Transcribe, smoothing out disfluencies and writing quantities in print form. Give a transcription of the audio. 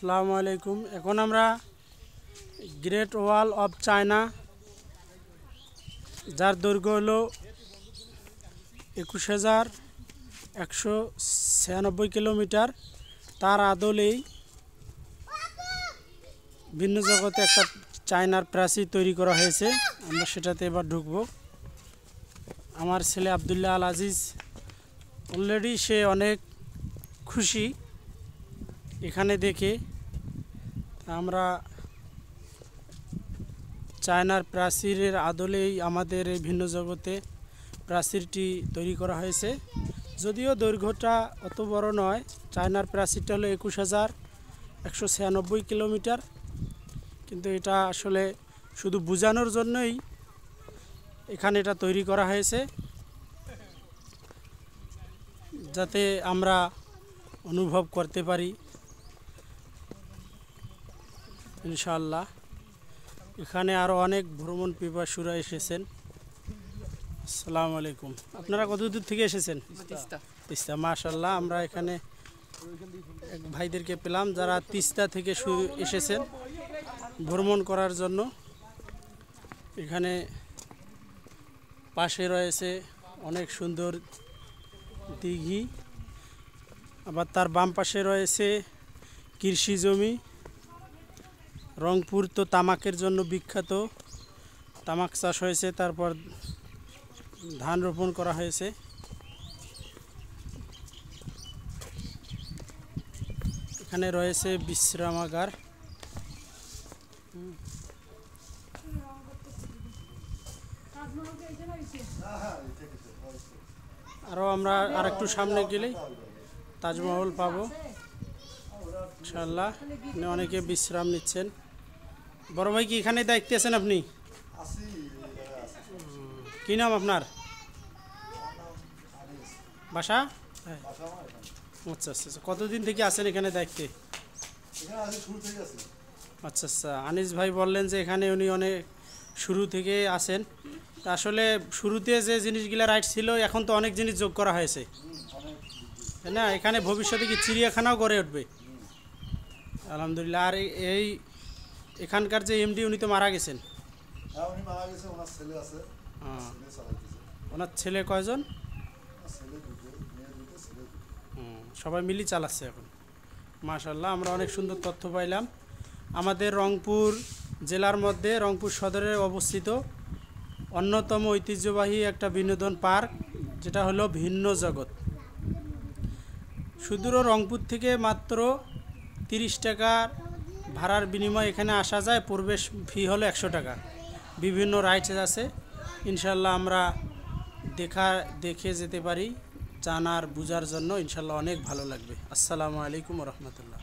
আসসালামু আলাইকুম। এখন আমরা গ্রেট ওয়াল অফ চায়না, যার দৈর্ঘ্য হলো 21,196 কিলোমিটার, তার আদলেই ভিন্ন জগতে একটা চায়নার প্রাচীর তৈরি করা হয়েছে। আমরা সেটাতে এবার ঢুকবো। আমার ছেলে আবদুল্লাহ আল আজিজ অলরেডি সে অনেক খুশি এখানে দেখে। আমরা চায়নার প্রাচীরের আদলেই আমাদের এই ভিন্ন জগতে প্রাচীরটি তৈরি করা হয়েছে। যদিও দৈর্ঘ্যটা অত বড় নয়, চায়নার প্রাচীরটা হলো 21,196 কিলোমিটার, কিন্তু এটা আসলে শুধু বোঝানোর জন্যই এখানে এটা তৈরি করা হয়েছে, যাতে আমরা অনুভব করতে পারি ইনশাআল্লাহ। এখানে আরও অনেক ভ্রমণ পিপাসুরা এসেছেন। আসসালামু আলাইকুম। আপনারা কত দূর থেকে এসেছেন? তিস্তা। মাশাআল্লাহ, আমরা এখানে এক ভাইদেরকে পেলাম যারা তিস্তা থেকে এসেছেন ভ্রমণ করার জন্য। এখানে পাশে রয়েছে অনেক সুন্দর দিঘি, আবার তার বাম পাশে রয়েছে কৃষি জমি। রংপুর তো তামাকের জন্য বিখ্যাত, তামাক চাষ হয়েছে, তারপর ধান রোপণ করা হয়েছে। এখানে রয়েছে বিশ্রামাগার। আরও আমরা আরেকটু সামনে গেলেই তাজমহল পাবো ইনশাআল্লাহ। অনেকে বিশ্রাম নিচ্ছেন। বড় ভাই কি এখানে দায়িত্বে আছেন আপনি? কি নাম আপনার? বাসা? আচ্ছা আচ্ছা, কতদিন থেকে আছেন এখানে দায়িত্বে? আচ্ছা আচ্ছা, আনিস ভাই বললেন যে এখানে উনি অনেক শুরু থেকে আছেন। তা আসলে শুরুতে যে জিনিসগুলো রাইট ছিল, এখন তো অনেক জিনিস যোগ করা হয়েছে, তাই না? এখানে ভবিষ্যতে কি চিড়িয়াখানাও গড়ে উঠবে? আলহামদুলিল্লাহ। আর এই এখানকার যে এমডি, উনি তো মারা গেছেন। ওনার ছেলে কয়জন? সবাই মিলি চালাচ্ছে এখন। মাশাআল্লাহ, আমরা অনেক সুন্দর তথ্য পাইলাম। আমাদের রংপুর জেলার মধ্যে রংপুর সদরে অবস্থিত অন্যতম ঐতিহ্যবাহী একটা বিনোদন পার্ক, যেটা হলো ভিন্ন জগৎ। সুদূর রংপুর থেকে মাত্র 30 টাকার ভাড়ার বিনিময়ে এখানে আসা যায়। প্রবেশ ফি হলো 100 টাকা। বিভিন্ন রাইডস আছে, ইনশাল্লাহ আমরা দেখে যেতে পারি। জানার বুঝার জন্য ইনশাল্লাহ অনেক ভালো লাগবে। আসসালামু আলাইকুম রহমতুল্লাহ।